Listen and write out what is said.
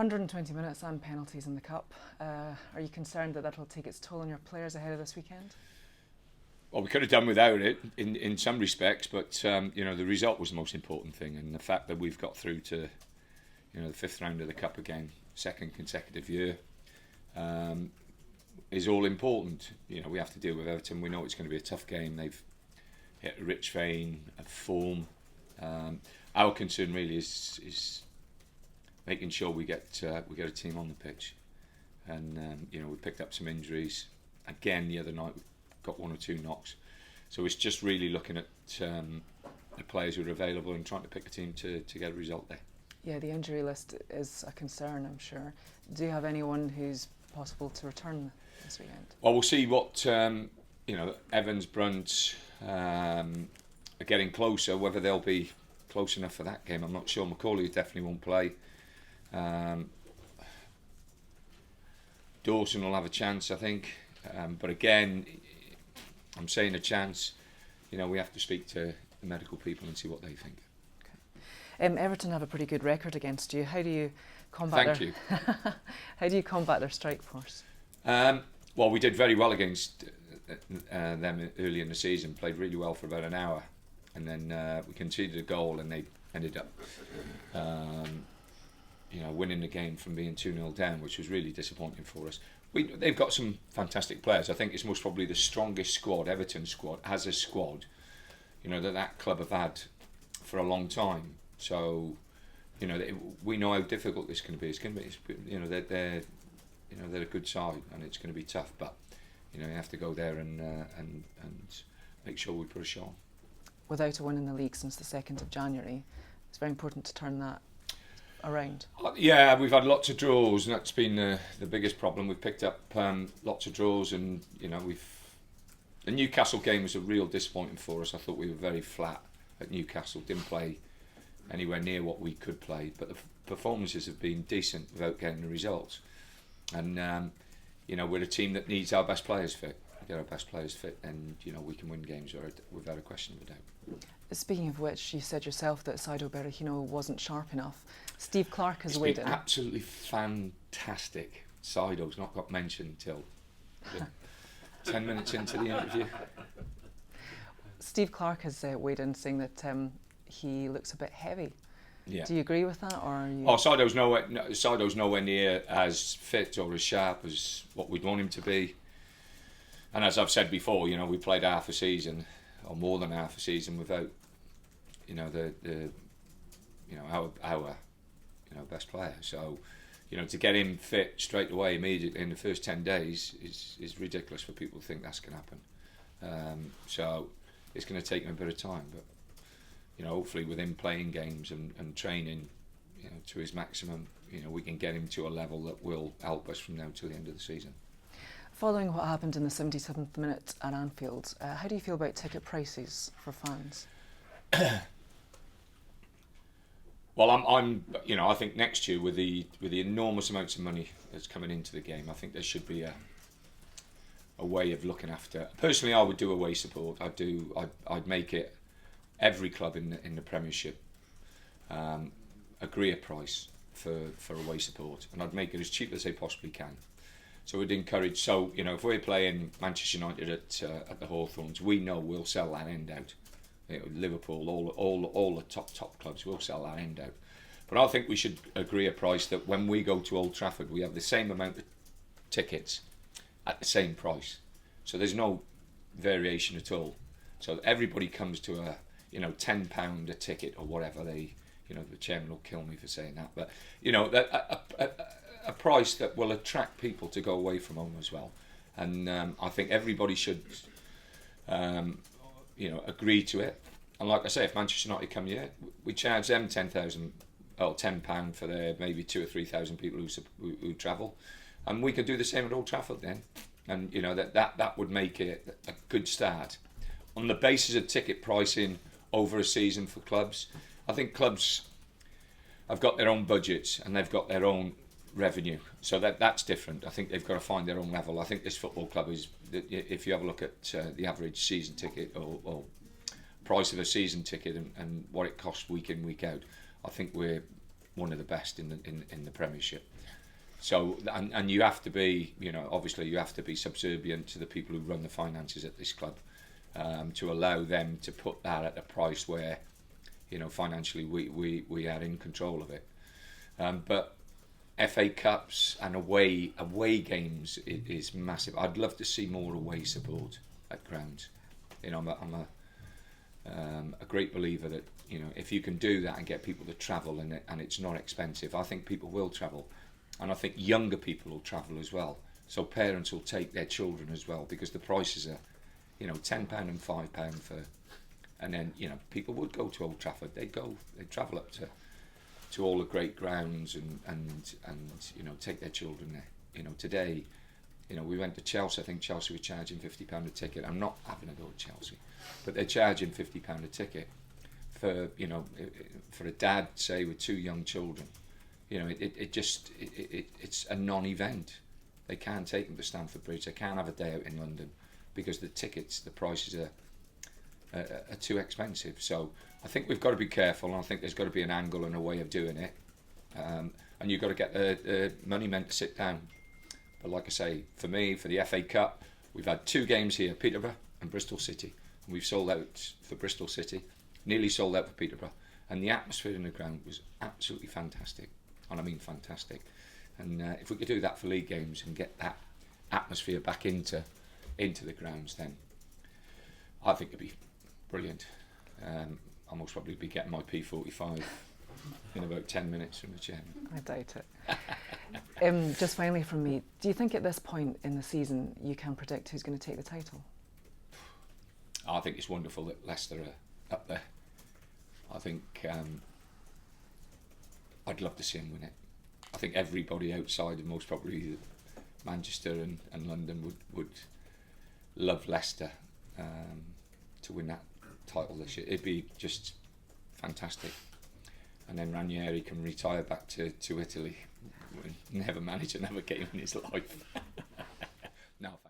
120 minutes and penalties in the Cup. Are you concerned that will take its toll on your players ahead of this weekend? Well, we could have done without it in some respects, but the result was the most important thing, and the fact that we've got through to the fifth round of the Cup again, second consecutive year, is all important. We have to deal with Everton. We know it's going to be a tough game. They've hit a rich vein of form. Our concern really is making sure we get a team on the pitch, and we picked up some injuries again the other night. We got one or two knocks, so it's just really looking at the players who are available and trying to pick a team to get a result there. Yeah, the injury list is a concern, I'm sure. Do you have anyone who's possible to return this weekend? Well, we'll see what Evans, Brunt are getting closer. Whether they'll be close enough for that game, I'm not sure. Macaulay definitely won't play. Dawson will have a chance, I think, but again, I'm saying a chance. We have to speak to the medical people and see what they think. Okay. Everton have a pretty good record against you. How do you combat How do you combat their strike force? Well, we did very well against them early in the season. Played really well for about an hour, and then we conceded a goal, and they ended up winning the game from being 2-0 down, which was really disappointing for us. They've got some fantastic players. I think it's most probably the strongest squad, Everton squad, as a squad, that club have had for a long time. So, we know how difficult this can be. It's going to be, they're a good side, and it's going to be tough. But, you have to go there and make sure we put a show on. Without a win in the league since the 2nd of January, it's very important to turn that around. Yeah, we've had lots of draws, and that's been the biggest problem. We've picked up lots of draws, and the Newcastle game was a real disappointment for us. I thought we were very flat at Newcastle, didn't play anywhere near what we could play, but the performances have been decent without getting the results. And we're a team that needs our best players fit. Get our best players fit, and we can win games without a question of a doubt. Speaking of which, you said yourself that Saido Berahino wasn't sharp enough. Steve Clarke has weighed in. Absolutely fantastic. Saido's not got mentioned till 10 minutes into the interview. Steve Clarke has weighed in, saying that he looks a bit heavy. Yeah. Do you agree with that, or are you? Oh, Saido's nowhere near as fit or as sharp as what we'd want him to be. And as I've said before, we played half a season, or more than half a season, without our best player. So, to get him fit straight away, immediately in the first 10 days is ridiculous for people to think that's going to happen. So it's going to take him a bit of time, but hopefully with him playing games and training, to his maximum, we can get him to a level that will help us from now till the end of the season. Following what happened in the 77th minute at Anfield, how do you feel about ticket prices for fans? Well, I think next year with the enormous amounts of money that's coming into the game, I think there should be a way of looking after. Personally, I would do away support. I'd make it every club in the Premiership agree a price for away support, and I'd make it as cheap as they possibly can. So we'd encourage. So if we're playing Manchester United at the Hawthorns, we know we'll sell that end out. Liverpool, all the top clubs will sell that end out. But I think we should agree a price that when we go to Old Trafford, we have the same amount of tickets at the same price. So there's no variation at all. So everybody comes to a £10 a ticket or whatever. The chairman will kill me for saying that, but a price that will attract people to go away from home as well. And I think everybody should agree to it. And like I say, if Manchester United come here, we charge them £10 for their maybe 2,000 or 3,000 people who travel, and we could do the same at Old Trafford then. And that would make it a good start. On the basis of ticket pricing over a season for clubs, I think clubs have got their own budgets and they've got their own revenue, so that's different. I think they've got to find their own level. I think this football club is, if you have a look at the average season ticket or price of a season ticket and what it costs week in, week out, I think we're one of the best in the Premiership. So and you have to be, obviously you have to be subservient to the people who run the finances at this club, to allow them to put that at a price where, financially we are in control of it. But FA Cups and away games is massive. I'd love to see more away support at grounds. I'm a great believer that if you can do that and get people to travel and it's not expensive, I think people will travel, and I think younger people will travel as well. So parents will take their children as well, because the prices are, £10 and £5 for, and then people would go to Old Trafford. They'd travel up to all the great grounds and take their children there. Today, we went to Chelsea. I think Chelsea were charging £50 a ticket. I'm not having to go to Chelsea, but they're charging £50 a ticket for for a dad, say, with 2 young children. It's a non-event. They can't take them to Stamford Bridge. They can't have a day out in London because the prices are too expensive. So I think we've got to be careful, and I think there's got to be an angle and a way of doing it. And you've got to get the money men to sit down. But like I say, for me, for the FA Cup, we've had 2 games here, Peterborough and Bristol City. And we've sold out for Bristol City, nearly sold out for Peterborough. And the atmosphere in the ground was absolutely fantastic. And I mean fantastic. And if we could do that for league games and get that atmosphere back into the grounds, then I think it'd be brilliant. I'll most probably be getting my P45 in about 10 minutes from the chairman. I doubt it. Just finally from me, do you think at this point in the season you can predict who's going to take the title? I think it's wonderful that Leicester are up there. I think I'd love to see them win it. I think everybody outside of most probably Manchester and London would love Leicester to win that title this year. It'd be just fantastic. And then Ranieri can retire back to Italy. Never manage another game in his life. No,